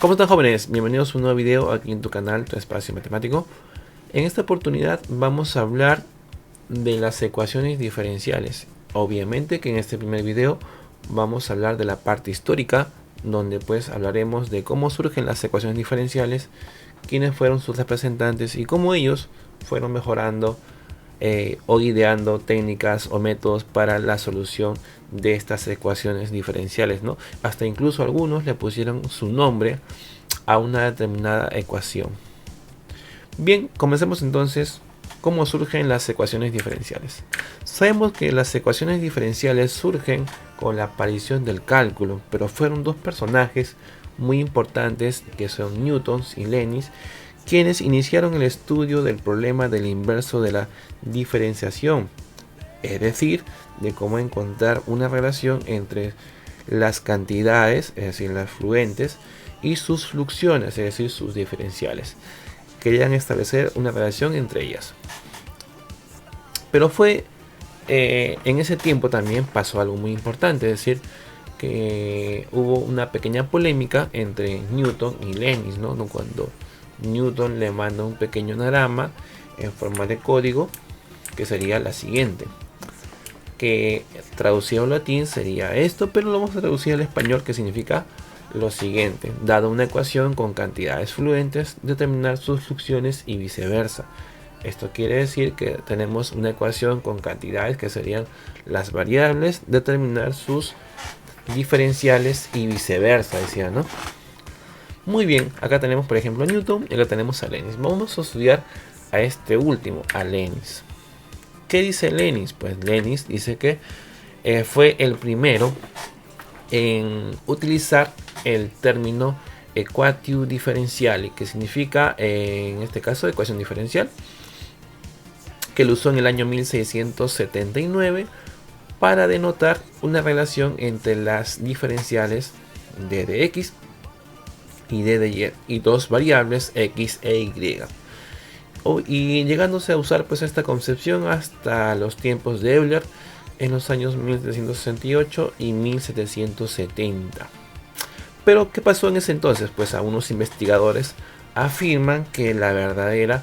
¿Cómo están, jóvenes? Bienvenidos a un nuevo video aquí en tu canal, Tu Espacio Matemático. En esta oportunidad vamos a hablar de las ecuaciones diferenciales. Obviamente que en este primer video vamos a hablar de la parte histórica, donde pues hablaremos de cómo surgen las ecuaciones diferenciales, quiénes fueron sus representantes y cómo ellos fueron mejorando o ideando técnicas o métodos para la solución de estas ecuaciones diferenciales, ¿no? Hasta incluso algunos le pusieron su nombre a una determinada ecuación. Bien, comencemos entonces. ¿Cómo surgen las ecuaciones diferenciales? Sabemos que las ecuaciones diferenciales surgen con la aparición del cálculo, pero fueron dos personajes muy importantes que son Newton y Leibniz, quienes iniciaron el estudio del problema del inverso de la diferenciación, es decir, de cómo encontrar una relación entre las cantidades, es decir, las fluentes, y sus fluxiones, es decir, sus diferenciales. Querían establecer una relación entre ellas. Pero en ese tiempo también pasó algo muy importante, es decir, que hubo una pequeña polémica entre Newton y Leibniz, ¿no? Cuando Newton le manda un pequeño anagrama en forma de código, que sería la siguiente, que traducido al latín sería esto, pero lo vamos a traducir al español, que significa lo siguiente: dado una ecuación con cantidades fluentes, determinar sus fluxiones y viceversa. Esto quiere decir que tenemos una ecuación con cantidades, que serían las variables, determinar sus diferenciales y viceversa, decía, ¿no? Muy bien, acá tenemos por ejemplo a Newton y acá tenemos a Leibniz. Vamos a estudiar a este último, a Leibniz. ¿Qué dice Leibniz? Pues Leibniz dice que fue el primero en utilizar el término equatio differentiale, que significa en este caso ecuación diferencial, que lo usó en el año 1679 para denotar una relación entre las diferenciales d de x y d de y, y dos variables x e y, y llegándose a usar pues esta concepción hasta los tiempos de Euler en los años 1768 y 1770. Pero ¿qué pasó en ese entonces? Pues algunos investigadores afirman que la verdadera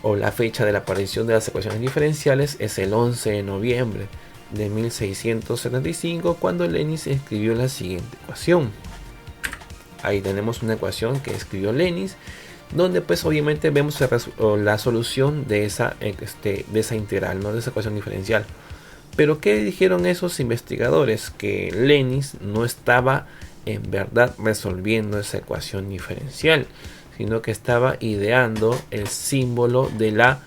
o la fecha de la aparición de las ecuaciones diferenciales es el 11 de noviembre de 1675, cuando Leibniz escribió la siguiente ecuación. Ahí tenemos una ecuación que escribió Leibniz, donde pues obviamente vemos la solución de esa integral, ¿no? De esa ecuación diferencial. Pero ¿qué dijeron esos investigadores? Que Leibniz no estaba en verdad resolviendo esa ecuación diferencial, sino que estaba ideando el símbolo de la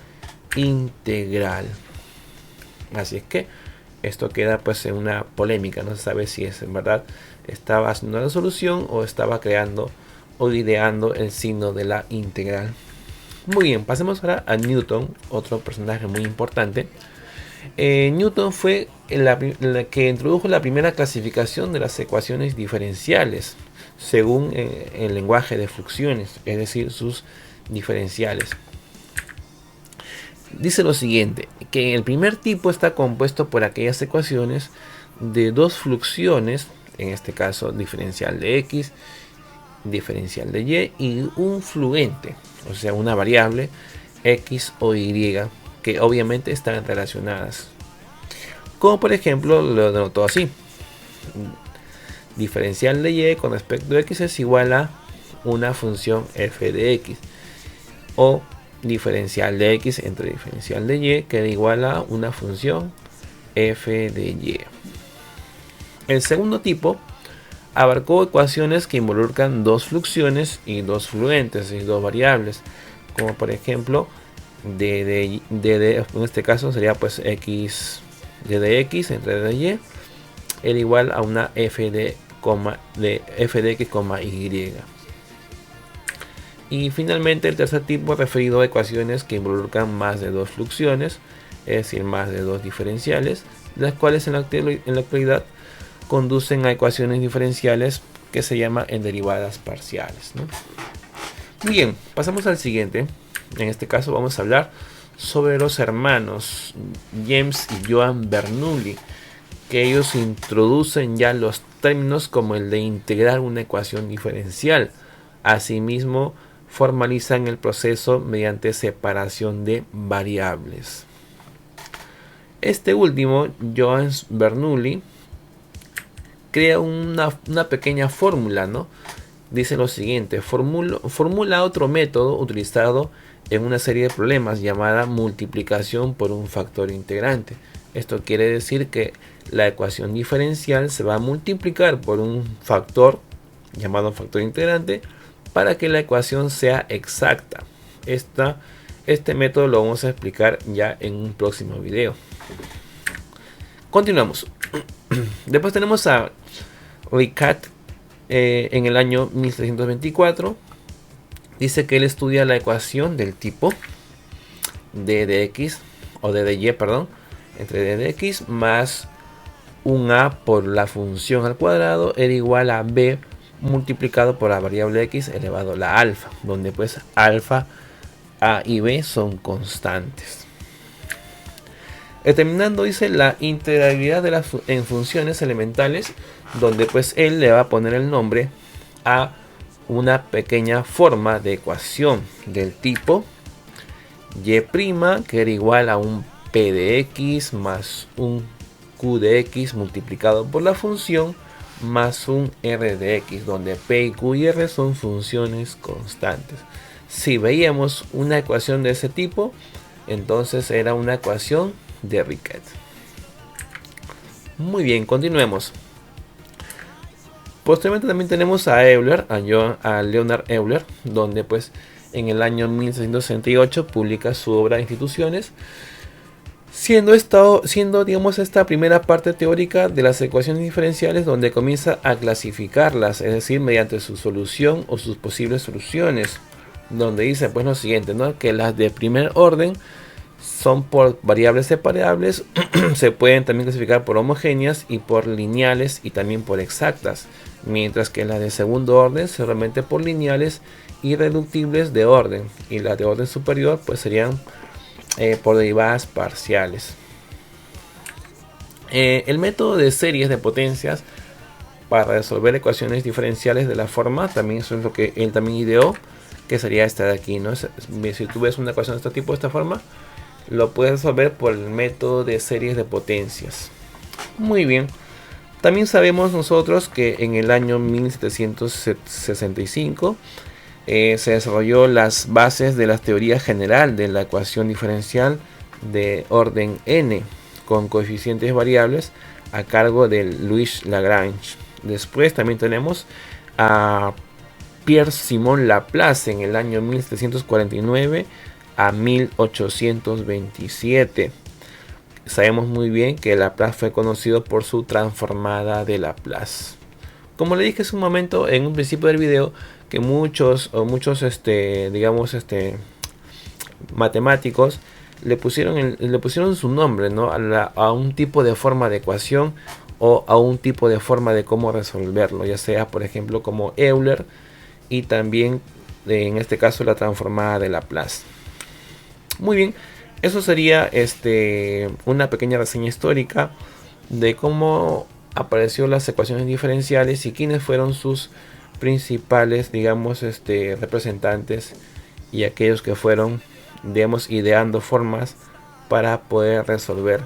integral. Así es que esto queda pues en una polémica, no se sabe si es en verdad estaba haciendo la solución o estaba creando o ideando el signo de la integral. Muy bien, pasemos ahora a Newton, otro personaje muy importante. Newton fue la que introdujo la primera clasificación de las ecuaciones diferenciales según el lenguaje de fluxiones, es decir, sus diferenciales. Dice lo siguiente, que el primer tipo está compuesto por aquellas ecuaciones de dos fluxiones, en este caso diferencial de x, diferencial de y un fluente, o sea una variable x o y, que obviamente están relacionadas. Como por ejemplo lo denotó así: diferencial de y con respecto a x es igual a una función f de x, o diferencial de x entre diferencial de y queda igual a una función f de y. El segundo tipo abarcó ecuaciones que involucran dos fluxiones y dos fluentes y dos variables, como por ejemplo en este caso sería pues x de x entre d de y era igual a una f de x, y. Y finalmente el tercer tipo referido a ecuaciones que involucran más de dos fluxiones, es decir, más de dos diferenciales, las cuales en la actualidad conducen a ecuaciones diferenciales que se llaman en derivadas parciales, ¿no? Bien, pasamos al siguiente. En este caso vamos a hablar sobre los hermanos James y Joan Bernoulli, que ellos introducen ya los términos como el de integrar una ecuación diferencial, Asimismo, formalizan el proceso mediante separación de variables. Este último, Johannes Bernoulli, crea una pequeña fórmula, ¿no? Dice lo siguiente: formula otro método utilizado en una serie de problemas llamada multiplicación por un factor integrante. Esto quiere decir que la ecuación diferencial se va a multiplicar por un factor llamado factor integrante para que la ecuación sea exacta. Este método lo vamos a explicar ya en un próximo video. Continuamos. Después tenemos a Ricat en el año 1324. Dice que él estudia la ecuación del tipo d de x, o d de y, perdón, entre d de x más un a por la función al cuadrado era igual a b multiplicado por la variable x elevado a la alfa, donde pues alfa, a y b son constantes. Determinando, dice, la integrabilidad de en funciones elementales, donde pues él le va a poner el nombre a una pequeña forma de ecuación del tipo y', que era igual a un p de x más un q de x multiplicado por la función más un r de x, donde p, q y r son funciones constantes. Si veíamos una ecuación de ese tipo, entonces era una ecuación de Ricat. Muy bien, continuemos. Posteriormente también tenemos a Euler, a Leonhard Euler, donde pues en el año 1668 publica su obra Instituciones, siendo digamos esta primera parte teórica de las ecuaciones diferenciales, donde comienza a clasificarlas, es decir, mediante su solución o sus posibles soluciones, donde dice pues lo siguiente, ¿no? Que las de primer orden son por variables separables, se pueden también clasificar por homogéneas y por lineales y también por exactas, mientras que las de segundo orden solamente por lineales y reductibles de orden, y las de orden superior pues serían por derivadas parciales. El método de series de potencias para resolver ecuaciones diferenciales de la forma, también eso es lo que él también ideó, que sería esta de aquí, ¿no? Si tú ves una ecuación de este tipo, de esta forma, lo puedes resolver por el método de series de potencias. Muy bien. También sabemos nosotros que en el año 1765 se desarrolló las bases de la teoría general de la ecuación diferencial de orden n con coeficientes variables a cargo de Louis Lagrange. Después también tenemos a Pierre-Simon Laplace en el año 1749 a 1827. Sabemos muy bien que Laplace fue conocido por su transformada de Laplace. Como le dije hace un momento en un principio del video, que muchos matemáticos le pusieron su nombre, ¿no? a un tipo de forma de ecuación o a un tipo de forma de cómo resolverlo, ya sea por ejemplo como Euler y también en este caso la transformada de Laplace. Muy bien, eso sería una pequeña reseña histórica de cómo apareció las ecuaciones diferenciales y quiénes fueron sus principales, digamos, representantes y aquellos que fueron, digamos, ideando formas para poder resolver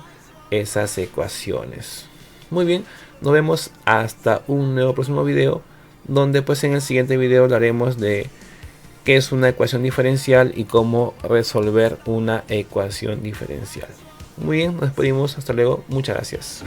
esas ecuaciones. Muy bien, nos vemos hasta un nuevo próximo video, donde pues en el siguiente video hablaremos de qué es una ecuación diferencial y cómo resolver una ecuación diferencial. Muy bien, nos despedimos, hasta luego, muchas gracias.